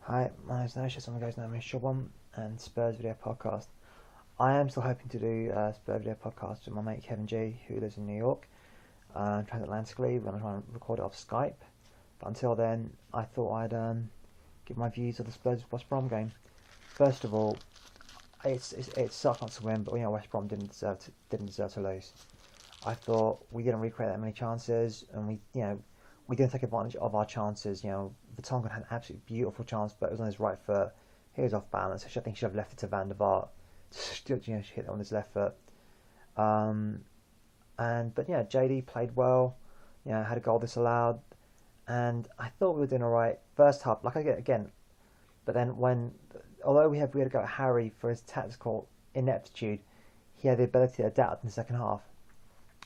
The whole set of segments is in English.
Hi, my name's Nosh, some guys know me as Shubham and Spurs Video Podcast. I am still hoping to do a Spurs Video Podcast with my mate Kevin G, who lives in New York, transatlantically. We're going to try and record it off Skype. But until then, I thought I'd give my views of the Spurs West Brom game. First of all, it sucked not to win, but West Brom didn't deserve to lose. I thought we didn't recreate that many chances, and we didn't take advantage of our chances. Vertonghen had an absolutely beautiful chance, but it was on his right foot. He was off balance. I think he should have left it to Van der Vaart. She hit it on his left foot. JD played well. Had a goal disallowed, and I thought we were doing all right first half. Like again, but then although we had to go at Harry for his tactical ineptitude, he had the ability to adapt in the second half.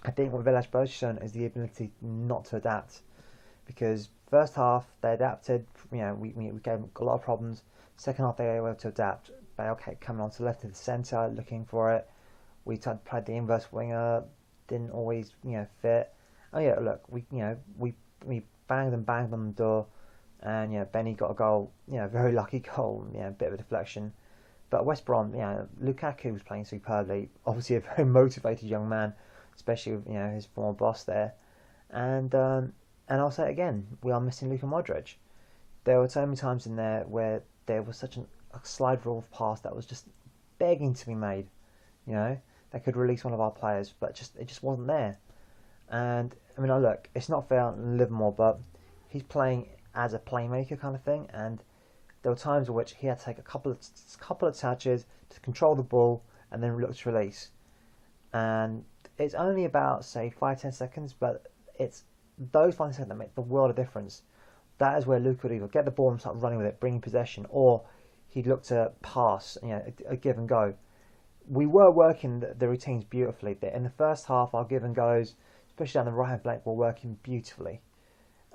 I think what Villas-Boas has shown is the ability not to adapt, because first half they adapted. We gave them a lot of problems. Second half they were able to adapt. Bale kept coming onto the left of the centre, looking for it. We played the inverse winger, didn't always fit. Oh yeah, look, we banged on the door, and Benny got a goal. Very lucky goal. Bit of a deflection. But West Brom, Lukaku was playing superbly. Obviously a very motivated young man, especially with his former boss there, and I'll say it again, we are missing Luka Modric. There were so many times in there where there was such a slide rule of pass that was just begging to be made. That could release one of our players, but it just wasn't there. And look, it's not fair on Livermore, but he's playing as a playmaker kind of thing, and there were times in which he had to take a couple of touches to control the ball and then look to release. And it's only about, say, 5-10 seconds, but it's those 5 seconds that make the world of difference. That is where Luke would either get the ball and start running with it, bringing possession, or he'd look to pass, a give and go. We were working the routines beautifully. In the first half, our give and goes, especially down the right hand flank, were working beautifully.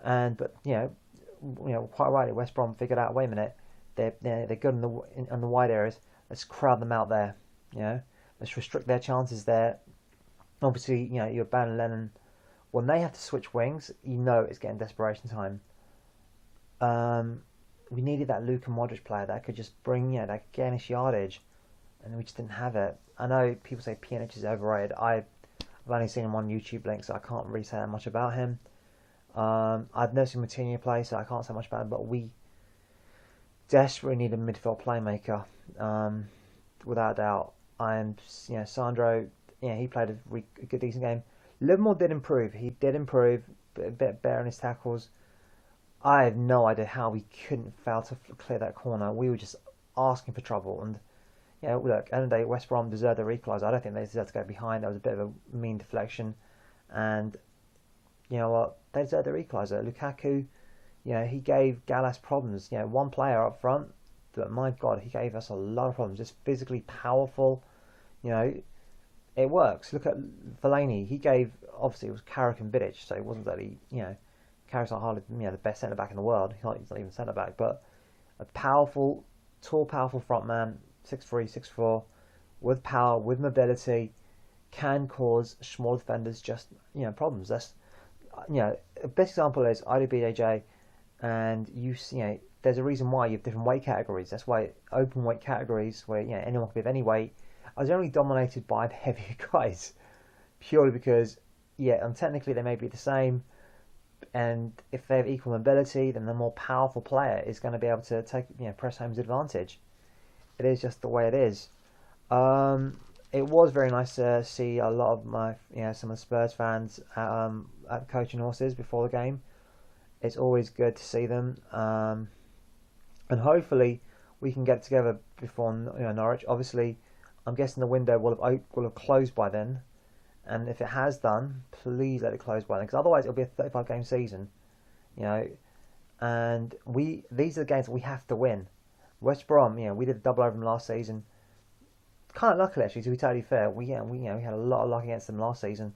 But quite rightly, West Brom figured out, wait a minute, they're good in the wide areas. Let's crowd them out there. Let's restrict their chances there. Obviously, you're Ban and Lennon. When they have to switch wings, it's getting desperation time. We needed that Luka Modric player that could just bring that Gainish yardage, and we just didn't have it. I know people say Pjanic is overrated. I've only seen him on YouTube links, so I can't really say that much about him. I've never seen Moutinho play, so I can't say much about him. But we desperately need a midfield playmaker, without doubt. Sandro. He played a good, decent game. Livermore did improve. He did improve, a bit better in his tackles. I have no idea how we couldn't fail to clear that corner. We were just asking for trouble. And look, at the end of the day, West Brom deserved their equaliser. I don't think they deserved to go behind. That was a bit of a mean deflection. And you know what? They deserved their equaliser. Lukaku, he gave Gallas problems. One player up front, but my God, he gave us a lot of problems. Just physically powerful. It works. Look at Fellaini. He gave, obviously it was Carrick and Vidic, so it wasn't that Carrick's not hardly the best centre back in the world. He's not even centre back, but a powerful, tall, powerful front man, 6'3", 6'4", with power, with mobility, can cause small defenders just problems. That's a best example is IDBJJ, and there's a reason why you have different weight categories. That's why open weight categories where anyone can be of any weight are generally dominated by the heavier guys, purely because technically they may be the same, and if they have equal mobility, then the more powerful player is going to be able to take press home's advantage. It is just the way it is. It was very nice to see a lot of my some of the Spurs fans at coaching horses before the game. It's always good to see them, and hopefully we can get it together before Norwich. Obviously, I'm guessing the window will have closed by then, and if it has done, please let it close by then, because otherwise it'll be a 35 game season, and these are the games that we have to win. West Brom, we did a double over them last season. Kind of luckily, actually, to be totally fair. We had a lot of luck against them last season,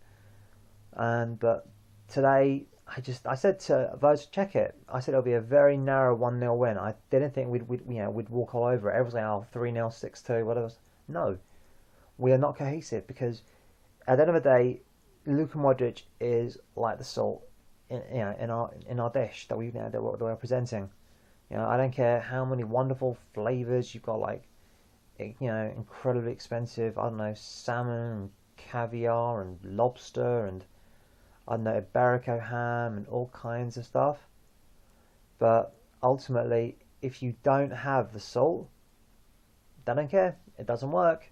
but today I said to those check it. I said it'll be a very narrow 1-0 win. I didn't think we'd walk all over it. Everyone's like 3-0, 6-2, whatever. No, we are not cohesive, because at the end of the day, Luka Modric is like the salt in our dish that we're presenting. I don't care how many wonderful flavors you've got, like, incredibly expensive, I don't know, salmon and caviar and lobster and, I don't know, Iberico ham and all kinds of stuff. But ultimately, if you don't have the salt, they don't care. It doesn't work.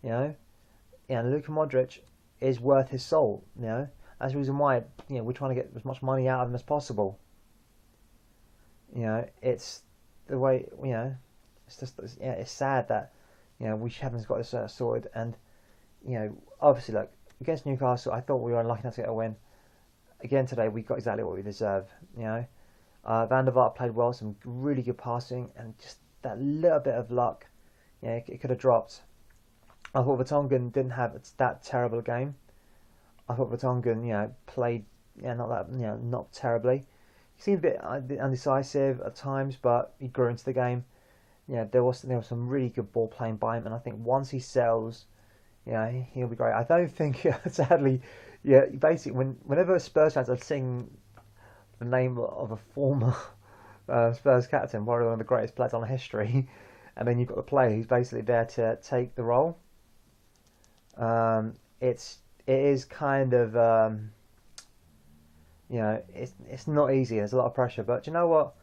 Luka Modric is worth his salt. That's the reason why we're trying to get as much money out of him as possible. It's the way it's just it's sad that we haven't got this sorted. And obviously, look, against Newcastle, I thought we were unlucky not to get a win. Again today, we got exactly what we deserve. Van der Vaart played well, some really good passing, and just that little bit of luck. It could have dropped. I thought Vertonghen didn't have that terrible a game. I thought Vertonghen, played, not terribly. He seemed a bit undecisive at times, but he grew into the game. There was some really good ball playing by him, and I think once he settles, he'll be great. I don't think, sadly, basically, whenever Spurs fans are singing the name of a former Spurs captain, probably one of the greatest players on history, and then you've got the player who's basically there to take the role. It is kind of it's not easy. There's a lot of pressure, but do you know what?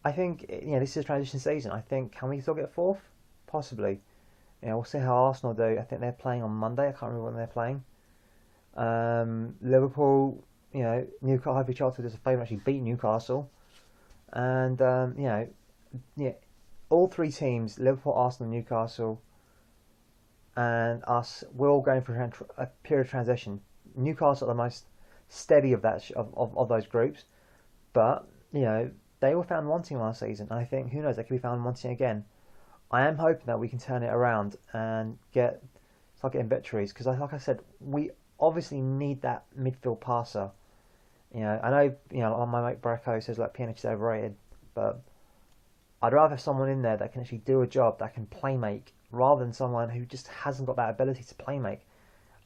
I think this is transition season. I think, can we still get fourth? Possibly. We'll see how Arsenal do. I think they're playing on Monday. I can't remember when they're playing. Liverpool, Newcastle. Hopefully Chelsea does a favour actually beat Newcastle, and all three teams, Liverpool, Arsenal, Newcastle, and us, we're all going through a period of transition. Newcastle are the most steady of those groups, but they were found wanting last season, and I think, who knows, they could be found wanting again. I am hoping that we can turn it around and start getting victories, because like I said, we obviously need that midfield passer. I know my mate Bracco says like Pjanic is overrated, but I'd rather have someone in there that can actually do a job, that can play make, rather than someone who just hasn't got that ability to play make.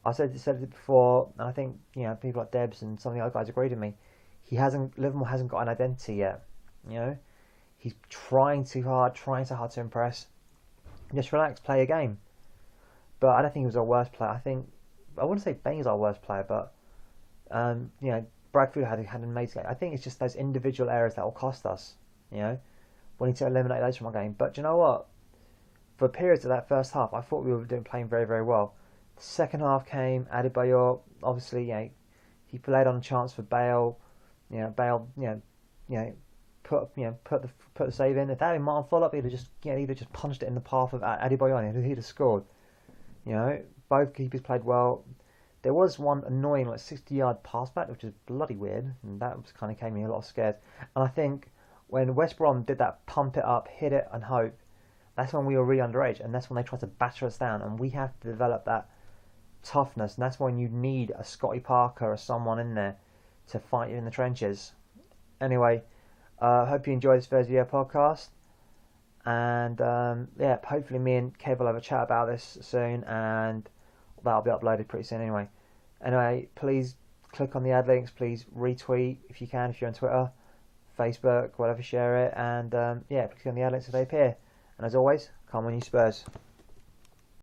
I said it before, and I think people like Debs and some of the other guys agreed with me. Liverpool hasn't got an identity yet. He's trying so hard to impress. Just relax, play a game. But I don't think he was our worst player. I wouldn't say Bain's our worst player, but Bradford had an amazing game. I think it's just those individual errors that will cost us. We need to eliminate those from our game. But do you know what? For periods of that first half, I thought we were playing very, very well. The second half came. Adebayor, obviously, he played on a chance for Bale. Bale, put the save in. If that had been Martin Fulop, he'd have just punched it in the path of Adebayor, and he'd have scored. Both keepers played well. There was one annoying 60-yard pass back, which is bloody weird, and that kind of gave me a lot of scares. And I think when West Brom did that pump it up, hit it and hope, that's when we were really underage, and that's when they tried to batter us down, and we have to develop that toughness, and that's when you need a Scotty Parker or someone in there to fight you in the trenches. Anyway, hope you enjoyed this first video podcast, and hopefully me and Kev will have a chat about this soon, and that'll be uploaded pretty soon anyway, please click on the ad links, please retweet if you can, if you're on Twitter, Facebook, whatever, share it, and please click on the ad links if they appear. And as always, come on you Spurs.